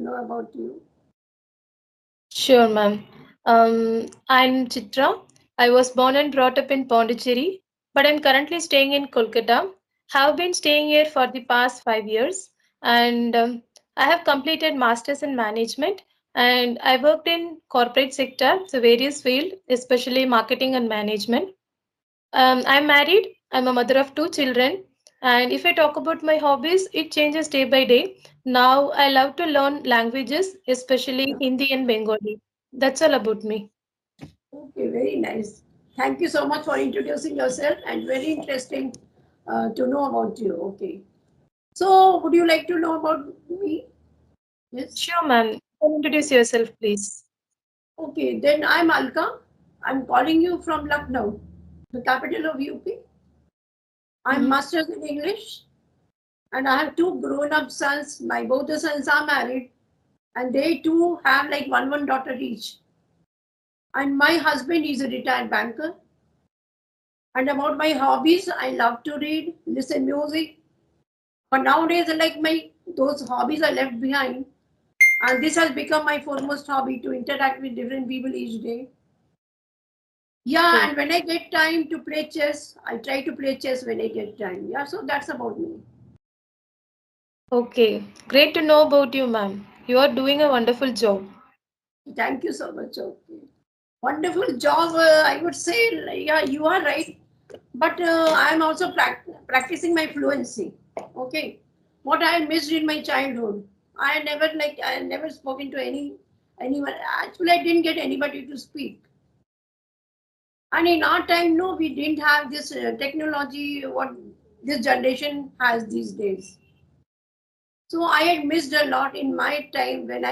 know about you? Sure, ma'am. I'm Chitra. I was born and brought up in Pondicherry, but I'm currently staying in Kolkata. Have been staying here for the past 5 years, and I have completed masters in management. And I worked in corporate sector, so various field, especially marketing and management. I'm married. I'm a mother of two children. And if I talk about my hobbies, it changes day by day. Now I love to learn languages, especially Hindi and Bengali. That's all about me. Okay, very nice. Thank you so much for introducing yourself and very interesting to know about you. Okay. So, would you like to know about me? Yes. Sure, ma'am. Can you introduce yourself, please? Okay, then I'm Alka. I'm calling you from Lucknow, the capital of UP. I'm Mm-hmm. master's in English and I have two grown-up sons. My both the sons are married and they too have like one daughter each. And my husband is a retired banker. And about my hobbies, I love to read, listen music. But nowadays, like my those hobbies are left behind, and this has become my foremost hobby to interact with different people each day. Yeah, Okay. and when I get time to play chess, I try to play chess when I get time. Yeah, so that's about me. Okay. Great to know about you, ma'am. You are doing a wonderful job. Thank you so much. Okay. Wonderful job. I would say, yeah, you are right. But I'm also practicing my fluency. Okay. What I missed in my childhood, I never spoken to anyone. Actually, I didn't get anybody to speak. And in our time, no, we didn't have this technology what this generation has these days. So I had missed a lot in my time when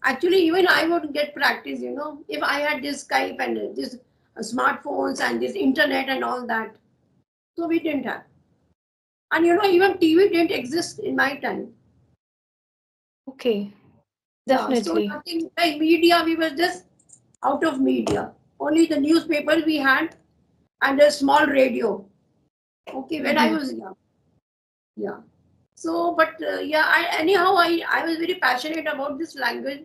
actually even I would get practice, if I had this Skype and this smartphones and this internet and all that. So we didn't have. And even TV didn't exist in my time. Okay. Yeah, so Definitely. nothing like media, we were just out of media. Only the newspaper we had and a small radio. Okay, when I Mm-hmm. was young. Yeah. So, but yeah, I was very passionate about this language.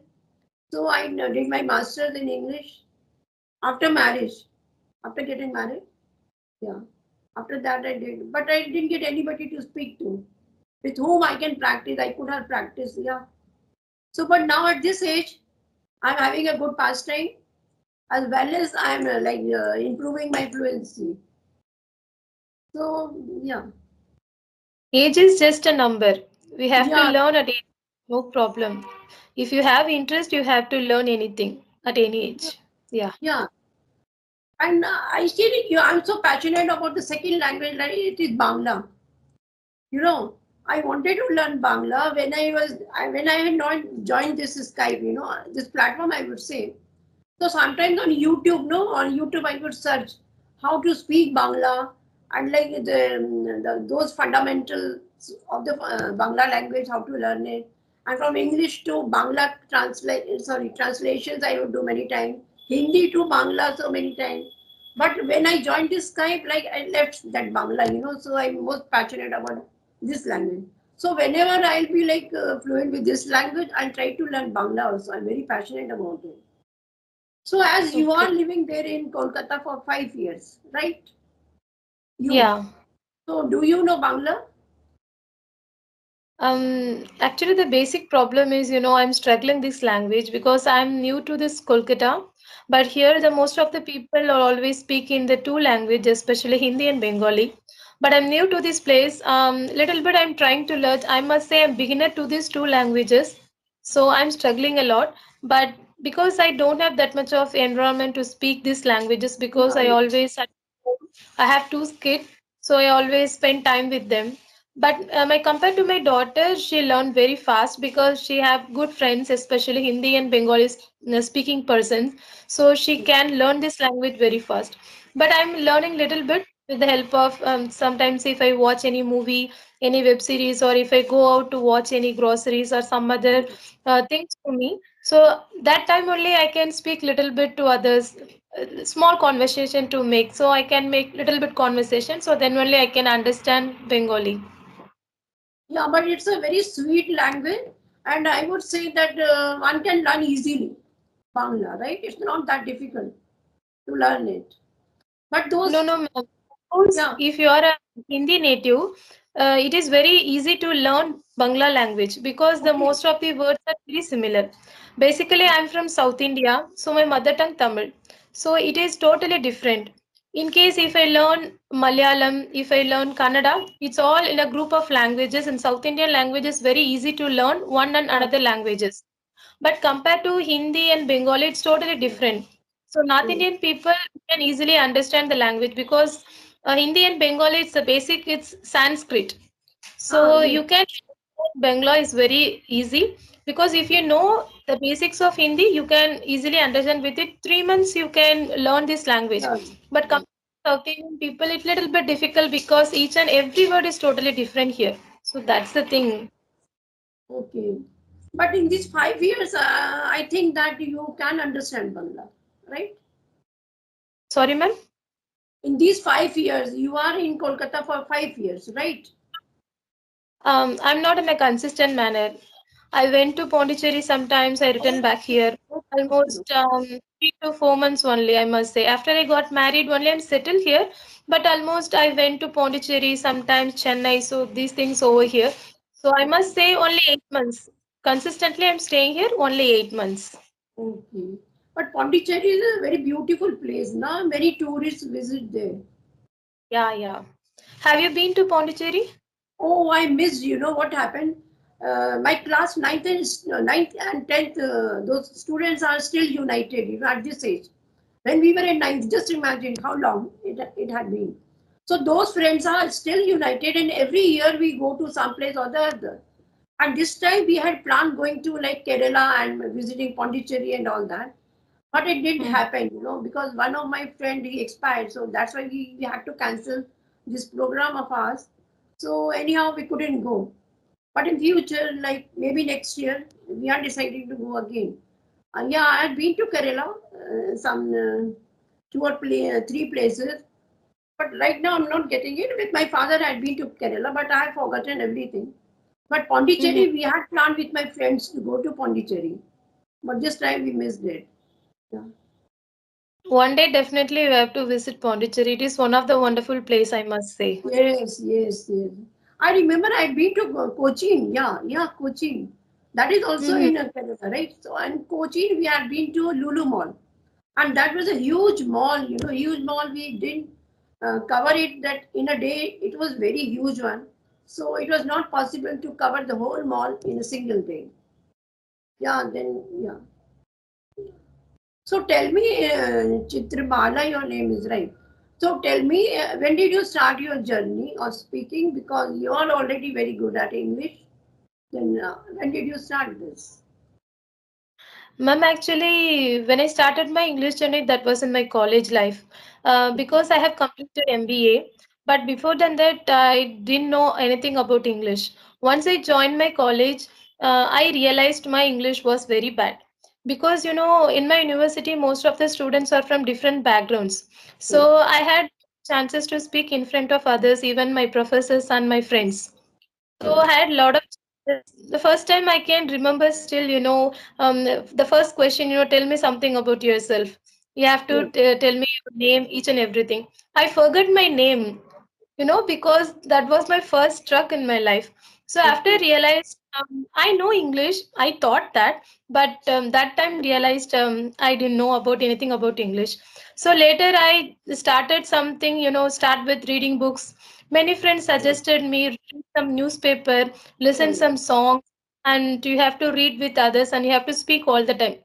So I did my master's in English after marriage, after getting married. Yeah. After that I did, but I didn't get anybody to speak to, with whom I can practice. I could have practiced. Yeah. So, but now at this age, I'm having a good pastime as well as I'm improving my fluency. So yeah, Age is just a number. We have to yeah, learn at age. No problem. If you have interest, you have to learn anything at any age. Yeah. yeah. And I still, I'm so passionate about the second language, like it is Bangla. You know, I wanted to learn Bangla when I had not joined this Skype, this platform, I would say. So sometimes on YouTube, no, on YouTube I would search how to speak Bangla and like those fundamentals of the Bangla language, how to learn it. And from English to Bangla translations I would do many times. Hindi to Bangla so many times. But when I joined this Skype, like I left that Bangla, so I'm most passionate about this language. So whenever I'll be fluent with this language, I'll try to learn Bangla also. I'm very passionate about it. So as you are Okay. living there in Kolkata for 5 years, right? You. Yeah. So do you know Bangla? Actually, the basic problem is, I'm struggling this language because I'm new to this Kolkata. But here, the most of the people are always speak in the two languages, especially Hindi and Bengali. But I'm new to this place. Little bit I'm trying to learn. I must say I'm beginner to these two languages, so I'm struggling a lot. But because I don't have that much of environment to speak these languages, because Yeah, I yeah. always at home, I have two kids, so I always spend time with them. But my compared to my daughter, she learned very fast because she have good friends, especially Hindi and Bengali speaking persons. So she can learn this language very fast. But I'm learning little bit with the help of sometimes if I watch any movie, any web series, or if I go out to watch any groceries or some other things for me. So that time only I can speak little bit to others, small conversation to make. So I can make little bit conversation. So then only I can understand Bengali. Yeah, but it's a very sweet language. And I would say that one can learn easily Bangla, right? It's not that difficult to learn it. But No, those, no, ma'am. Suppose yeah, if you are a Hindi native, it is very easy to learn Bangla language because the okay, most of the words are very similar. Basically, I'm from South India, so my mother tongue Tamil. So it is totally different. In case if I learn Malayalam, if I learn Kannada, it's all in a group of languages. And South Indian language is very easy to learn one and yeah, another languages. But compared to Hindi and Bengali, it's totally yeah, different. So North yes, Indian people can easily understand the language because Hindi and Bengali, it's the basic, it's Sanskrit. So yes, you can Bangla is very easy because if you know the basics of Hindi, you can easily understand with it. 3 months you can learn this language. yeah, But yeah, compared to South Indian people, it's little bit difficult because each and every word is totally different here. So that's the thing. okay. But in these 5 years, I think that you can understand Bangla, right? Sorry, ma'am. In these 5 years, you are in Kolkata for 5 years, right? I'm not in a consistent manner. I went to Pondicherry sometimes, I returned back here. Okay, Almost 3 to 4 months only, I must say. After I got married, only I'm settled here. But almost I went to Pondicherry, sometimes Chennai, so these things over here. So I must say only 8 months. Consistently, I'm staying here only 8 months. okay. But Pondicherry is a very beautiful place, na? Many tourists visit there. Yeah, yeah. Have you been to Pondicherry? Oh, I missed. You know what happened? My class ninth and tenth, those students are still united. You know, at this age. When we were in ninth, just imagine how long it had been. So those friends are still united, and every year we go to some place or the other. And this time we had planned going to like Kerala and visiting Pondicherry and all that. But it didn't Hmm. happen, because one of my friend he expired, so that's why we had to cancel this program of ours. So anyhow, we couldn't go. But in future, like maybe next year, we are deciding to go again. Yeah, I had been to Kerala, some three places, but right now I'm not getting it. With my father, I had been to Kerala, but I have forgotten everything. But Mhm. Pondicherry, we had planned with my friends to go to Pondicherry, but this time we missed it. Yeah. One day, definitely, you have to visit Pondicherry. It is one of the wonderful place, I must say. Yes, yes, yes. I remember I'd been to Cochin. Yeah, yeah, Cochin. That is also Mhm. in Kerala, right? So, and Cochin, we had been to Lulu Mall, and that was a huge mall. Huge mall. We didn't cover it that in a day. It was very huge one, so it was not possible to cover the whole mall in a single day. Yeah, then yeah. So tell me, Chitrabala, your name is right. So tell me, when did you start your journey of speaking? Because you are already very good at English. Then when did you start this? Ma'am, actually, when I started my English journey, that was in my college life. Because I have completed MBA, but before than that, I didn't know anything about English. Once I joined my college, I realized my English was very bad. Because, in my university, most of the students are from different backgrounds. Yes, So I had chances to speak in front of others, even my professors and my friends. So I had a lot of the first time I can remember still, the first question, tell me something about yourself. You have to yes, tell me your name, each and everything. I forgot my name, because that was my first struck in my life. So after I okay, realized, I know English, I thought that, but that time realized I didn't know about anything about English. So later I started something, start with reading books. Many friends yes, suggested me read some newspaper, yeah, listen yeah, some songs, and you have to read with others and you have to speak all the time.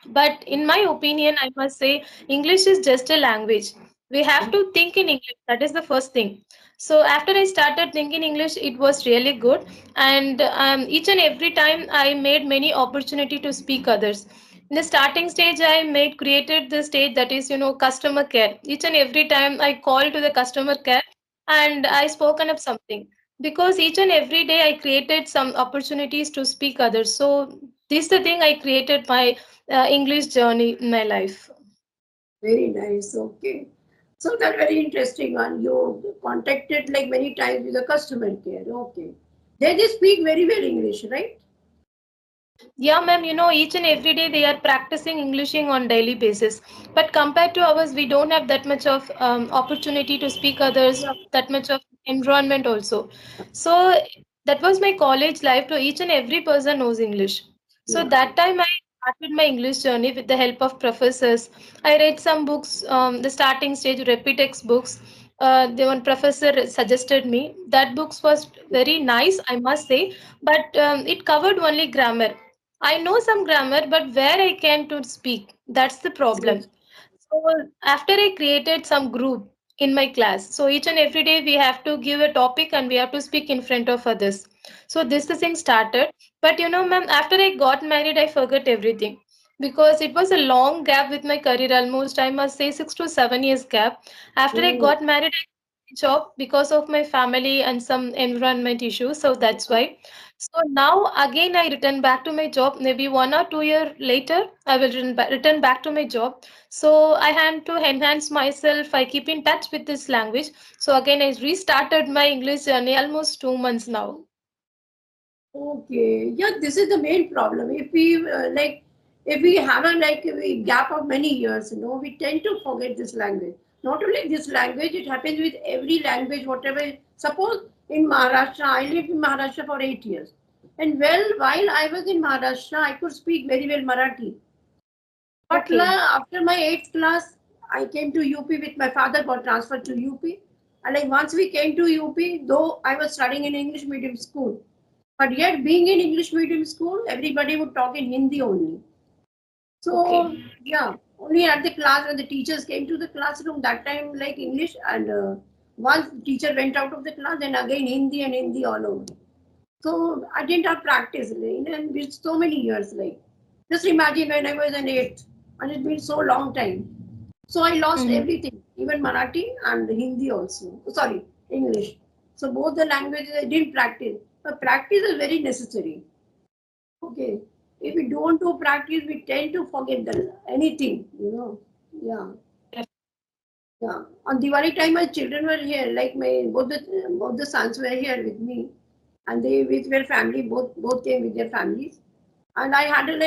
But in my opinion, I must say English is just a language. We have to think in English. That is the first thing. So after I started thinking English, it was really good. And each and every time I made many opportunity to speak others. In the starting stage, I made created the stage that is, customer care. Each and every time I call to the customer care and I spoken up something because each and every day I created some opportunities to speak others. So this is the thing I created my English journey in my life. very nice. Okay. So that very interesting one. You contacted like many times with the customer care. Okay. They speak very well English, right? Yeah, ma'am, each and every day they are practicing Englishing on daily basis. But compared to ours, we don't have that much of opportunity to speak others, Yeah, that much of environment also. So that was my college life. To each and every person knows English. So yeah. that time I started my English journey with the help of professors. I read some books, the starting stage, repeat textbooks. The one professor suggested me. That books was very nice, I must say, but it covered only grammar. I know some grammar, but where I can to speak, that's the problem. Yes. So after I created some group in my class, so each and every day we have to give a topic and we have to speak in front of others. So this the thing started. But ma'am, after I got married, I forgot everything because it was a long gap with my career. Almost I must say 6 to 7 years gap. After I Mm. got married, I quit job because of my family and some environment issues. So that's why. So now again I return back to my job. Maybe 1 or 2 year later, I will return back to my job. So I had to enhance myself. I keep in touch with this language. So again, I restarted my English journey almost 2 months now. Okay, yeah, this is the main problem. If we if we have a a gap of many years, we tend to forget this language. Not only this language, it happens with every language. Whatever. Suppose in Maharashtra, I lived in Maharashtra for 8 years, and well, while I was in Maharashtra, I could speak very well Marathi. But Okay. after my eighth class, I came to UP with my father got transferred to UP, and like once we came to UP, though I was studying in English medium school. But yet, being in English medium school, everybody would talk in Hindi only. Okay. So, yeah, only at the class when the teachers came to the classroom, that time like English, and once the teacher went out of the class, then again Hindi and Hindi all over. So, I didn't have practice, and with so many years. Like, just imagine when I was an eighth, and it's been so long time. So, I lost Mhm. everything, even Marathi and Hindi also. Sorry, English. So, both the languages I didn't practice. But practice is very necessary. Okay. If we don't do practice, we tend to forget anything. Yeah. Yeah. On Diwali time, my children were here. Like my both the sons were here with me, and they with their family. Both came with their families, and I had a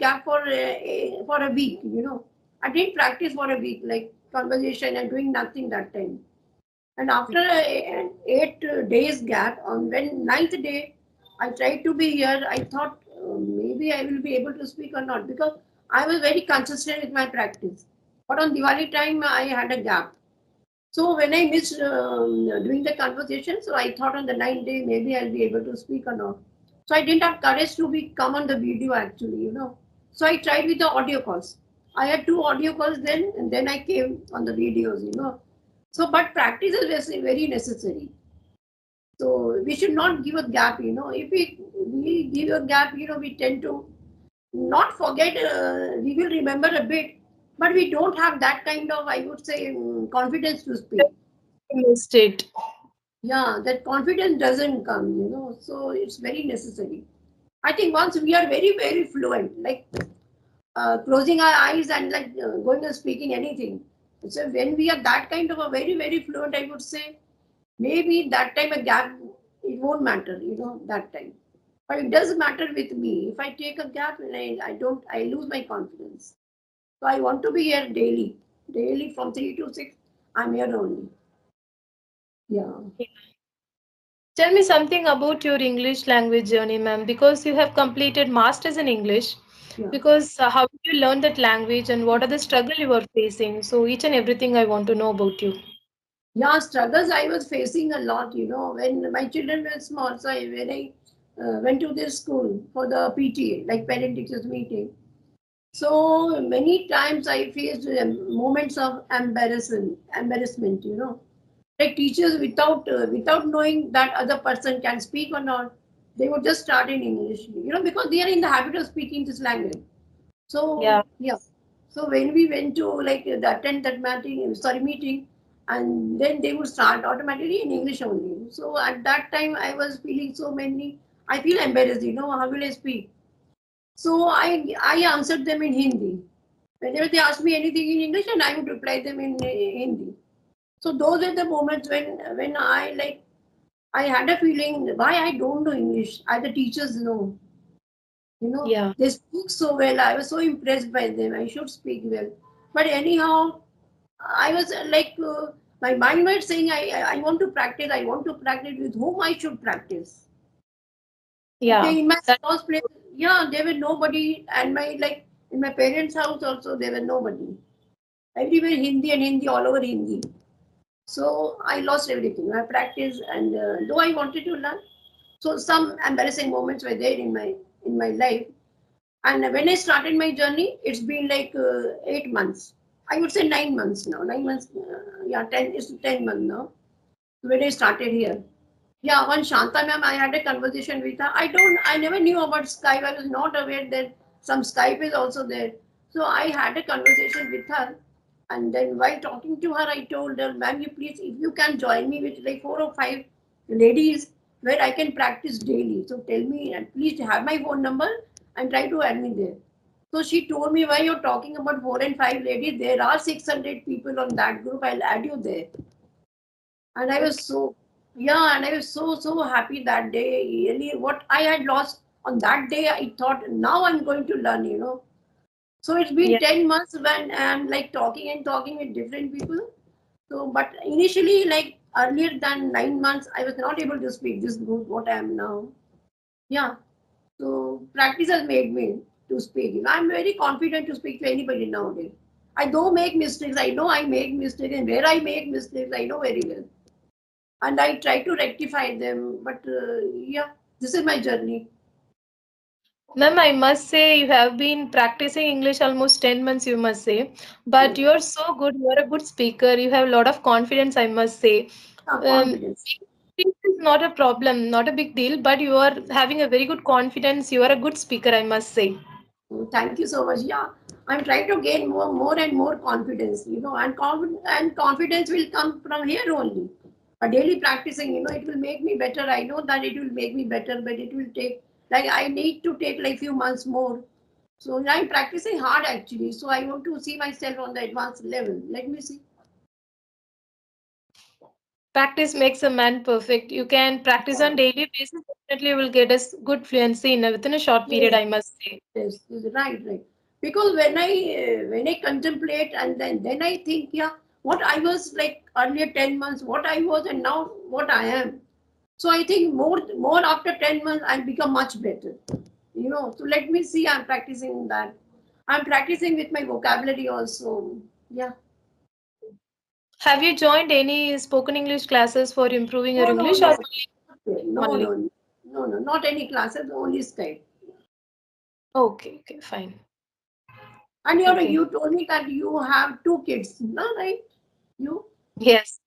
gap for a week. I didn't practice for a week, like conversation and doing nothing that time. And after an 8 days gap, on when ninth day, I tried to be here. I thought maybe I will be able to speak or not because I was very consistent with my practice. But on Diwali time, I had a gap. So when I missed doing the conversation, so I thought on the ninth day maybe I'll be able to speak or not. So I didn't have courage to come on the video actually. So I tried with the audio calls. I had two audio calls then, and then I came on the videos. So, but practice is very necessary. So we should not give a gap. If we give a gap, we tend to not forget. We will remember a bit, but we don't have that kind of, I would say, confidence to speak. Missed it. Yeah, that confidence doesn't come. So it's very necessary. I think once we are very, very fluent, like closing our eyes and like going and speaking anything. So when we are that kind of a very, very fluent, I would say maybe that time a gap, it won't matter, that time. But it does matter with me. If I take a gap and I don't, I lose my confidence. So I want to be here daily. Daily from 3 to 6, I'm here only. Yeah. Tell me something about your English language journey, ma'am, because you have completed masters in English. Yeah. Because how did you learn that language and what are the struggle you were facing? So each and everything I want to know about you. Yeah, struggles I was facing a lot, when my children were small. So when I went to this school for the PTA, like parent teachers meeting. So many times I faced moments of embarrassment. Like teachers without knowing that other person can speak or not, they would just start in English, because they are in the habit of speaking this language. Yeah. So yeah, so when we went to like the attend that meeting, and then they would start automatically in English only. So at that time, I was feeling so many. I feel embarrassed. How will I speak? So I answered them in Hindi. Whenever they asked me anything in English, and I would reply them in Hindi. So those are the moments when I had a feeling why I don't know English. Either teachers know. Yeah. They speak so well. I was so impressed by them. I should speak well. But anyhow, I was my mind was saying, I want to practice. I want to practice. With whom I should practice? Okay, Yeah. in my That, house place, yeah, there were nobody, and in my parents' house also there were nobody. Everywhere Hindi and Hindi all over Hindi. So I lost everything. I practiced, and though I wanted to learn, so some embarrassing moments were there in my life. And when I started my journey, it's been 8 months. I would say 9 months now. 9 months, yeah, 10. It's 10 months now. When I started here. Yeah, one Shanta ma'am, I had a conversation with her. I never knew about Skype. I was not aware that some Skype is also there. So I had a conversation with her. And then while talking to her, I told her, ma'am, you please, if you can join me with like 4 or 5 ladies where I can practice daily. So tell me, and please have my phone number and try to add me there. So she told me, why you're talking about 4 and 5 ladies, there are 600 people on that group. I'll add you there. And I was okay. so, yeah, and I was so happy that day. Really, what I had lost on that day, I thought, now I'm going to learn. So it's been Yeah. 10 months when I'm like talking and talking with different people. So, but initially, like earlier than 9 months, I was not able to speak this good what I am now. Yeah. So practice has made me to speak. I'm very confident to speak to anybody nowadays. I don't make mistakes. I know I make mistakes, and where I make mistakes, I know very well, and I try to rectify them. But yeah, this is my journey. Ma'am, I must say you have been practicing English almost 10 months, you must say. But Yes. you're so good. You're a good speaker. You have a lot of confidence, I must say. Confidence. This is not a problem, not a big deal, but you are having a very good confidence. You are a good speaker, I must say. Thank you so much. Yeah, I'm trying to gain more and more confidence. And confidence will come from here only. Daily practicing, it will make me better. I know that it will make me better, but it will take like I need to take like few months more. So yeah, I'm practicing hard actually. So I want to see myself on the advanced level. Let me see. Practice makes a man perfect. You can practice on daily basis, definitely you will get a good fluency within a short period, Yes. I must say. Yes, right. Because when I contemplate and then I think, yeah, what I was like earlier 10 months, what I was, and now what I am. So I think more after 10 months, I'll become much better. So let me see. I'm practicing that. I'm practicing with my vocabulary also. Yeah. Have you joined any spoken English classes for improving your No, no, English or no. only Okay. No, only? no, no, no. Not any classes. Only Skype. Okay, okay, fine. And Okay. you told me that you have 2 kids, no, right? You. Yes.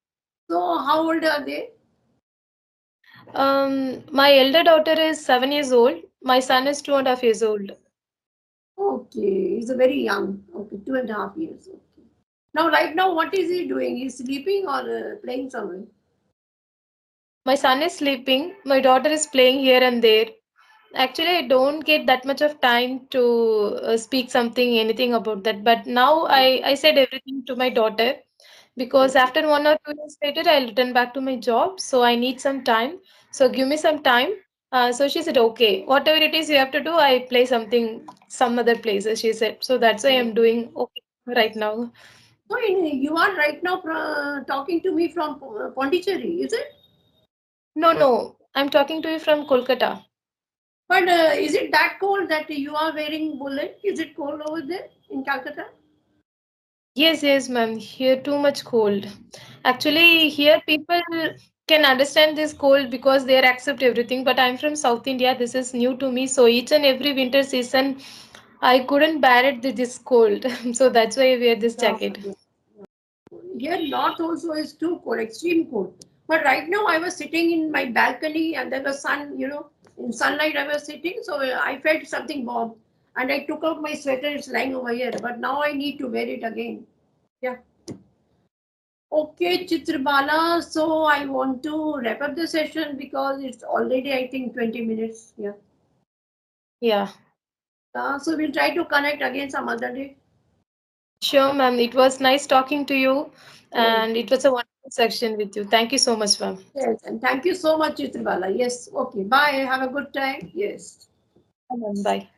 So how old are they? My elder daughter is 7 years old. My son is 2.5 years old. Okay, he's a very young. Okay, 2.5 years. Okay. Now, right now, what is he doing? He's sleeping or playing somewhere? My son is sleeping. My daughter is playing here and there. Actually, I don't get that much of time to speak something, anything about that. But now I said everything to my daughter because Okay. after 1 or 2 years later, I'll return back to my job. So I need some time. So give me some time. So she said, okay, whatever it is you have to do, I play something, some other places, she said. So that's why I'm doing okay right now. So you are right now talking to me from Pondicherry, is it? No, no, I'm talking to you from Kolkata. But is it that cold that you are wearing woolen? Is it cold over there in Calcutta? Yes, yes, ma'am. Here too much cold. Actually, here people can understand this cold because they accept everything. But I'm from South India. This is new to me. So each and every winter season, I couldn't bear it this cold. So that's why I wear this Yeah, jacket. yeah. Here, north also is too cold, extreme cold. But right now, I was sitting in my balcony and there was sun, in sunlight I was sitting. So I felt something warm. And I took out my sweater, it's lying over here. But now I need to wear it again. Yeah. Okay, Chitrabala. So I want to wrap up the session because it's already, I think, 20 minutes. Yeah. Yeah, So we'll try to connect again some other day. sure, ma'am. It was nice talking to you, Yes. and it was a wonderful section with you. Thank you so much, ma'am. Yes. And thank you so much, Chitrabala. Yes. Okay. Bye. Have a good time. Yes. Bye, ma'am. Bye.